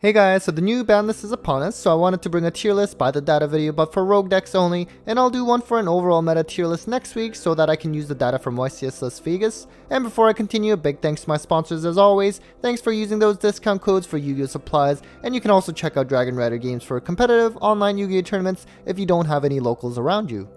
Hey guys, so the new ban list is upon us, so I wanted to bring a tier list by the data video but for rogue decks only, and I'll do one for an overall meta tier list next week so that I can use the data from YCS Las Vegas. And before I continue, a big thanks to my sponsors as always. Thanks for using those discount codes for Yu-Gi-Oh supplies, and you can also check out Dragonrider Games for competitive online Yu-Gi-Oh tournaments if you don't have any locals around you.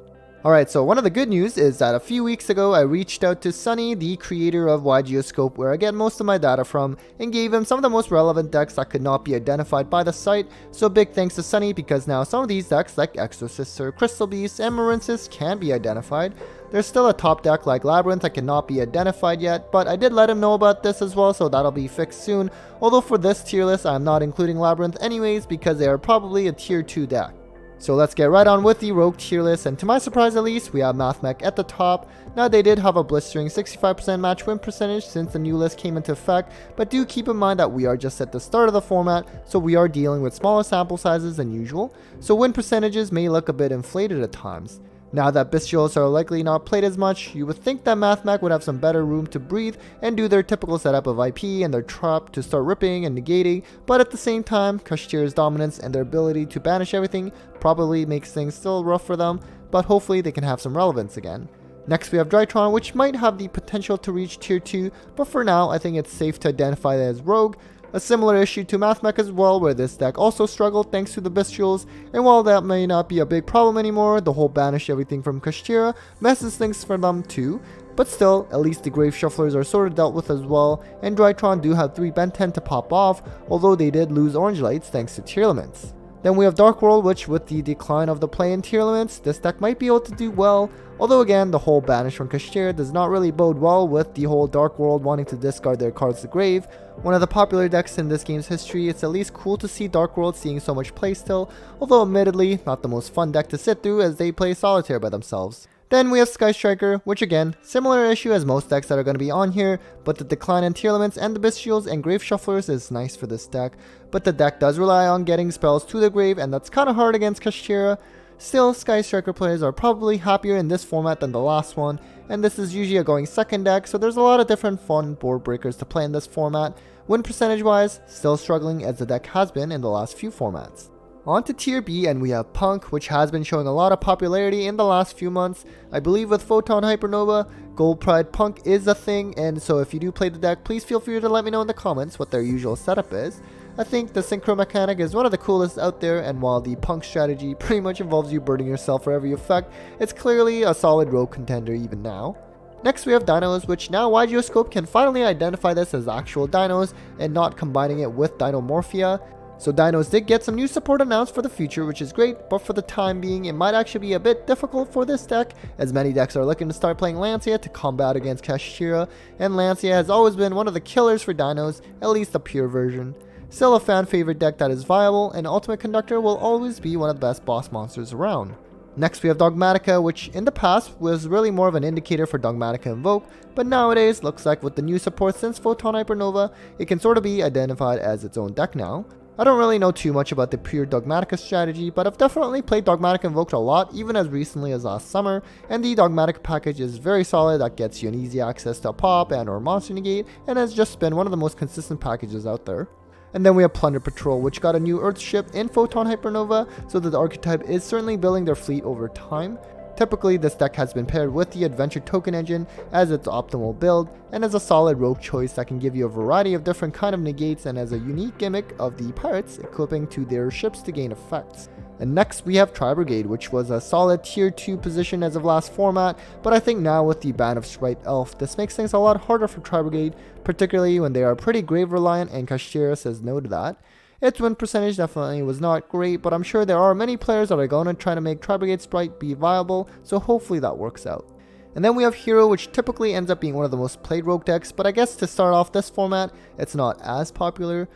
Alright, so one of the good news is that a few weeks ago I reached out to Sunny, the creator of YGOScope, where I get most of my data from, and gave him some of the most relevant decks that could not be identified by the site. So big thanks to Sunny, because now some of these decks like Exorcist or Crystal Beast and Marincis can be identified. There's still a top deck like Labyrinth that cannot be identified yet, but I did let him know about this as well, so that'll be fixed soon. Although for this tier list I'm not including Labyrinth anyways because they are probably a tier 2 deck. So let's get right on with the rogue tier list, and to my surprise at least, we have Mathmech at the top. Now they did have a blistering 65% match win percentage since the new list came into effect, but do keep in mind that we are just at the start of the format, so we are dealing with smaller sample sizes than usual, so win percentages may look a bit inflated at times. Now that Bestials are likely not played as much, you would think that Mathmech would have some better room to breathe and do their typical setup of IP and their trap to start ripping and negating, but at the same time, Kashtira's dominance and their ability to banish everything probably makes things still rough for them, but hopefully they can have some relevance again. Next we have Drytron, which might have the potential to reach tier 2, but for now I think it's safe to identify it as rogue. A similar issue to Mathmech as well, where this deck also struggled thanks to the Bestials, and while that may not be a big problem anymore, the whole banish everything from Kashtira messes things for them too, but still, at least the Grave Shufflers are sort of dealt with as well, and Drytron do have 3 Ben 10 to pop off, although they did lose Orange Lights thanks to tier elements. Then we have Dark World, which with the decline of the play in tier elements, this deck might be able to do well, although again, the whole banish from Kashtira does not really bode well with the whole Dark World wanting to discard their cards to grave. One of the popular decks in this game's history, it's at least cool to see Dark World seeing so much play still, although admittedly, not the most fun deck to sit through as they play Solitaire by themselves. Then we have Sky Striker, which again, similar issue as most decks that are going to be on here, but the decline in tier elements and the Bestials and Grave Shufflers is nice for this deck, but the deck does rely on getting spells to the grave, and that's kind of hard against Kashtira. Still, Sky Striker players are probably happier in this format than the last one, and this is usually a going second deck, so there's a lot of different fun board breakers to play in this format. Win percentage wise, still struggling as the deck has been in the last few formats. On to tier B, and we have Punk, which has been showing a lot of popularity in the last few months. I believe with Photon Hypernova, Gold Pride Punk is a thing, and so if you do play the deck, please feel free to let me know in the comments what their usual setup is. I think the synchro mechanic is one of the coolest out there, and while the Punk strategy pretty much involves you burning yourself for every effect, it's clearly a solid rogue contender even now. Next we have Dinos, which now YGOScope can finally identify this as actual Dinos and not combining it with Dinomorphia. So Dinos did get some new support announced for the future, which is great, but for the time being it might actually be a bit difficult for this deck, as many decks are looking to start playing Lancia to combat against Kashtira, and Lancia has always been one of the killers for Dinos, at least the pure version. Still a fan favorite deck that is viable, and Ultimate Conductor will always be one of the best boss monsters around. Next we have Dogmatica, which in the past was really more of an indicator for Dogmatica Invoke, but nowadays looks like with the new support since Photon Hypernova, it can sort of be identified as its own deck now. I don't really know too much about the pure Dogmatica strategy, but I've definitely played Dogmatica Invoked a lot, even as recently as last summer, and the Dogmatica package is very solid. That gets you an easy access to a pop and or monster negate, and has just been one of the most consistent packages out there. And then we have Plunder Patrol, which got a new Earth ship in Photon Hypernova, so that the archetype is certainly building their fleet over time. Typically, this deck has been paired with the Adventure Token Engine as its optimal build, and as a solid rogue choice that can give you a variety of different kind of negates, and as a unique gimmick of the pirates equipping to their ships to gain effects. And next we have Tri Brigade, which was a solid tier 2 position as of last format, but I think now with the ban of Sprite Elf, this makes things a lot harder for Tri Brigade, particularly when they are pretty grave reliant and Kashtira says no to that. Its win percentage definitely was not great, but I'm sure there are many players that are going to try to make Tri Brigade Sprite be viable, so hopefully that works out. And then we have Hero, which typically ends up being one of the most played rogue decks, but I guess to start off this format, it's not as popular.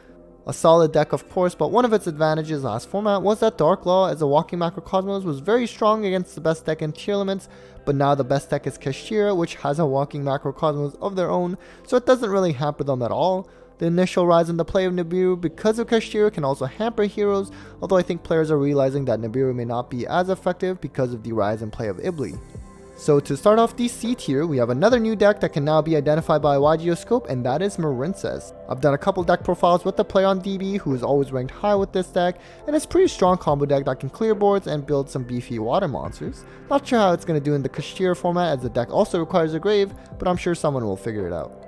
A solid deck of course, but one of its advantages last format was that Dark Law as a walking Macrocosmos was very strong against the best deck in tier elements, but now the best deck is Kashtira, which has a walking Macrocosmos of their own, so it doesn't really hamper them at all. The initial rise in the play of Nibiru because of Kashtira can also hamper heroes, although I think players are realizing that Nibiru may not be as effective because of the rise in play of Ibli. So to start off the C tier, we have another new deck that can now be identified by YGOScope, and that is Marincess. I've done a couple deck profiles with the player on DB who is always ranked high with this deck, and it's a pretty strong combo deck that can clear boards and build some beefy water monsters. Not sure how it's going to do in the Kashtira format, as the deck also requires a grave, but I'm sure someone will figure it out.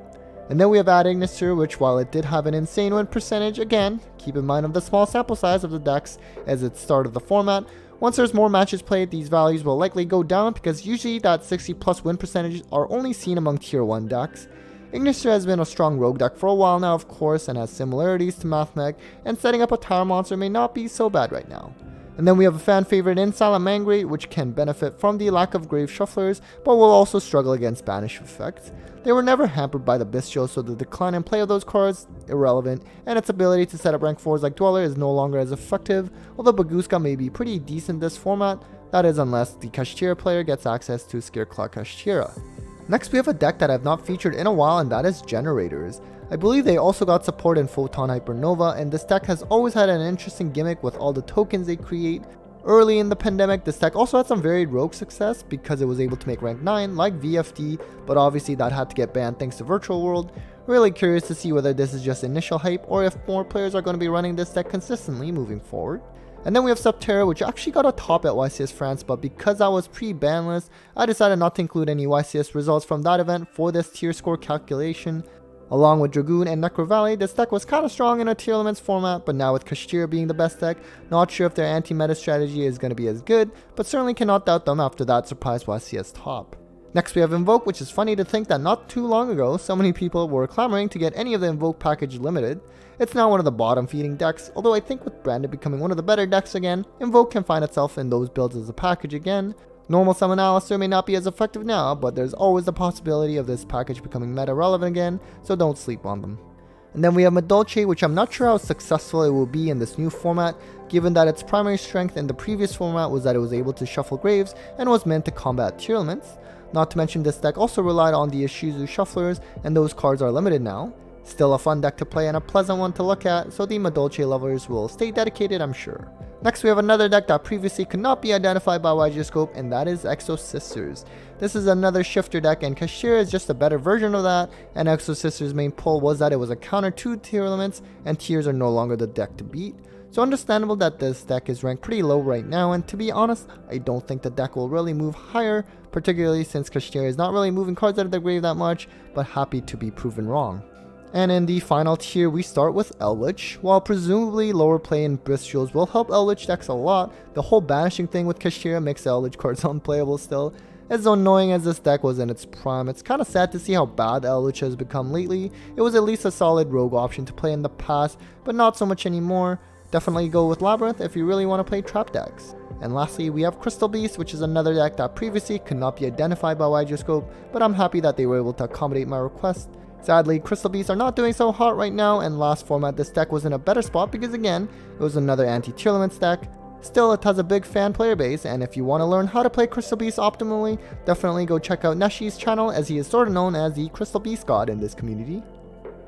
And then we have Ad Ignister, which while it did have an insane win percentage, again, keep in mind of the small sample size of the decks as it's start of the format. Once there's more matches played, these values will likely go down because usually that 60 plus win percentages are only seen among tier 1 decks. Ignister has been a strong rogue deck for a while now, of course, and has similarities to Mathmech, and setting up a tower monster may not be so bad right now. And then we have a fan favorite in Salamangreat, which can benefit from the lack of grave shufflers, but will also struggle against banish effects. They were never hampered by the bestial, so the decline in play of those cards irrelevant, and its ability to set up rank 4s like Dweller is no longer as effective, although Baguska may be pretty decent this format, that is unless the Kashtira player gets access to Scareclaw Kashtira. Next we have a deck that I have not featured in a while, and that is Generators. I believe they also got support in Photon Hypernova, and this deck has always had an interesting gimmick with all the tokens they create. Early in the pandemic, this deck also had some varied rogue success because it was able to make rank 9 like VFD, but obviously that had to get banned thanks to Virtual World. Really curious to see whether this is just initial hype or if more players are going to be running this deck consistently moving forward. And then we have Subterra, which actually got a top at YCS France, but because I was pre-ban list, I decided not to include any YCS results from that event for this tier score calculation. Along with Dragoon and Necro Valley, this deck was kinda strong in a tier elements format, but now with Kashtira being the best deck, not sure if their anti-meta strategy is going to be as good, but certainly cannot doubt them after that surprise YCS top. Next we have Invoke, which is funny to think that not too long ago, so many people were clamoring to get any of the Invoke package limited. It's now one of the bottom feeding decks, although I think with Branded becoming one of the better decks again, Invoke can find itself in those builds as a package again. Normal Summon Alistair may not be as effective now, but there's always the possibility of this package becoming meta relevant again, so don't sleep on them. And then we have Madolche, which I'm not sure how successful it will be in this new format, given that its primary strength in the previous format was that it was able to shuffle graves and was meant to combat tier elements. Not to mention this deck also relied on the Ishizu shufflers, and those cards are limited now. Still a fun deck to play and a pleasant one to look at, so the Madolche lovers will stay dedicated, I'm sure. Next we have another deck that previously could not be identified by YGOScope, and that is Exo Sisters. This is another shifter deck, and Kashtira is just a better version of that, and Exo Sisters' main pull was that it was a counter to tier elements, and tiers are no longer the deck to beat. So understandable that this deck is ranked pretty low right now, and to be honest, I don't think the deck will really move higher, particularly since Kashtira is not really moving cards out of the grave that much, but happy to be proven wrong. And in the final tier, we start with Eldritch. While presumably lower play in Bestials will help Eldritch decks a lot, the whole banishing thing with Kashtira makes the Eldritch cards unplayable still. As annoying as this deck was in its prime, it's kinda sad to see how bad the Eldritch has become lately. It was at least a solid rogue option to play in the past, but not so much anymore. Definitely go with Labyrinth if you really want to play trap decks. And lastly, we have Crystal Beast, which is another deck that previously could not be identified by YGOScope, but I'm happy that they were able to accommodate my request. Sadly, Crystal Beasts are not doing so hot right now, and last format this deck was in a better spot because again, it was another anti-tier elements deck. Still, it has a big fan player base, and if you want to learn how to play Crystal Beasts optimally, definitely go check out Neshi's channel, as he is sort of known as the Crystal Beast god in this community.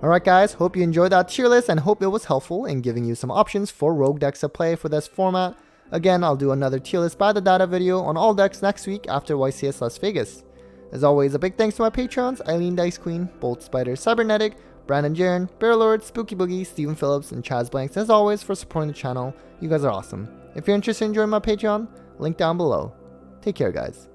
Alright guys, hope you enjoyed that tier list and hope it was helpful in giving you some options for rogue decks to play for this format. Again, I'll do another tier list by the data video on all decks next week after YCS Las Vegas. As always, a big thanks to my patrons, Eileen Dice Queen, Bolt Spider Cybernetic, Brandon Jaren, Bear Lord, Spooky Boogie, Steven Phillips, and Chaz Blanks as always for supporting the channel. You guys are awesome. If you're interested in joining my Patreon, link down below. Take care guys.